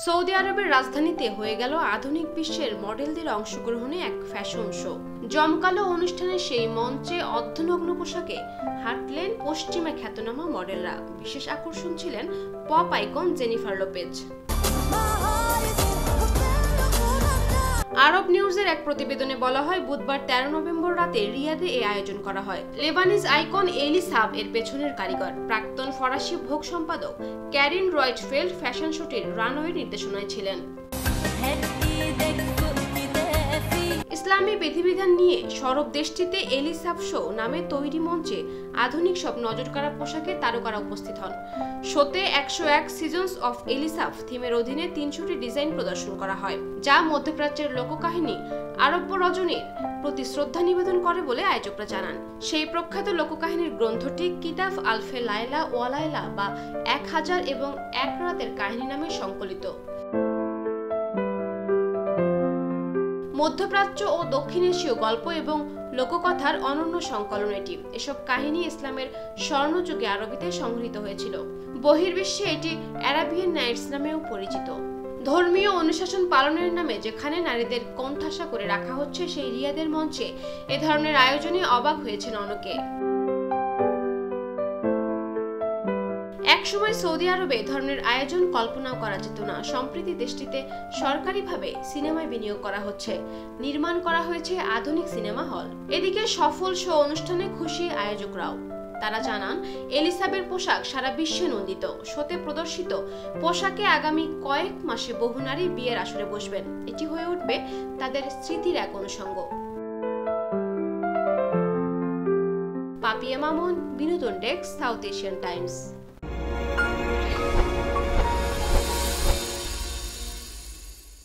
Saudi আরবের রাজধানীতে হয়ে গেল আধুনিক বিশ্বের মডেলদের অংশগ্রহণে এক ফ্যাশন শো। জমকালো অনুষ্ঠানে সেই মঞ্চে অর্ধনগ্ন পোশাকে হাঁটলেন পশ্চিমা খ্যাতনামা মডেলরা। বিশেষ আকর্ষণ ছিলেন পপ আইকন জেনিফার লোপেজ। আরব নিউজের এক প্রতিবেদনে বলা হয়, বুধবার 13 নভেম্বর রাতে রিয়াদে এই আয়োজন করা হয়। লেবানিজ আইকন এলি সাব এর পেছনের কারিগর। প্রাক্তন ফরাসি ভোগ সম্পাদক ক্যারিন রয়েটফেল্ড ফ্যাশন শোটির রানওয়ে নির্দেশনায় ছিলেন। ইসলামী বিধিবিধান নিয়ে সরব দেশটিতে এলি সাব শো নামে তৈরি মঞ্চে আধুনিক সব নজরকাড়া পোশাকে তারকারা উপস্থিত হন। শোতে 101 সিজনস অফ এলিসাফ থিমের অধীনে 300টি ডিজাইন প্রদর্শন করা হয়, যা মধ্যপ্রাচ্যের লোককাহিনী আরব্য রজনীর প্রতি শ্রদ্ধা নিবেদন করে বলে আয়োজকরা জানান। সেই প্রখ্যাত লোককাহিনীর গ্রন্থটি কিতাব আলফে লায়লা ওয়ালায়লা বা 1000 এবং এক রাতের কাহিনী নামে সংকলিত। মধ্যপ্রাচ্য ও দক্ষিণ এশীয় গল্প এবং লোককথার অনন্য সংকলন এটি। এসব কাহিনী ইসলামের স্বর্ণযুগে আরবিতে সংগৃহীত হয়েছিল। বহির্বিশ্বে এটি অ্যারাবিয়ান নাইটস নামেও পরিচিত। ধর্মীয় অনুশাসন পালনের নামে যেখানে নারীদের কোণঠাসা করে রাখা হচ্ছে, সেই রিয়াদের মঞ্চে এ ধরনের আয়োজনে অবাক হয়েছেন অনেকে। একসময় সৌদি আরবে এ ধরনের আয়োজন কল্পনাও করা যেত না। সম্প্রতি দেশটিতে সরকারিভাবে সিনেমায় বিনিয়োগ করা হচ্ছে, নির্মাণ করা হয়েছে আধুনিক সিনেমা হল। এদিকে সফল শো অনুষ্ঠানে খুশি আয়োজকরাও। তারা জানান, এলিসাবের পোশাক সারা বিশ্বে নন্দিত। শোতে প্রদর্শিত পোশাকে আগামী কয়েক মাসে বহু নারী বিয়ের আসরে বসবেন। এটি হয়ে উঠবে তাদের স্মৃতির এক অনুষঙ্গ। পাপিয়া মামুন, বিনোদন ডেস্ক, সাউথ এশিয়ান টাইমস।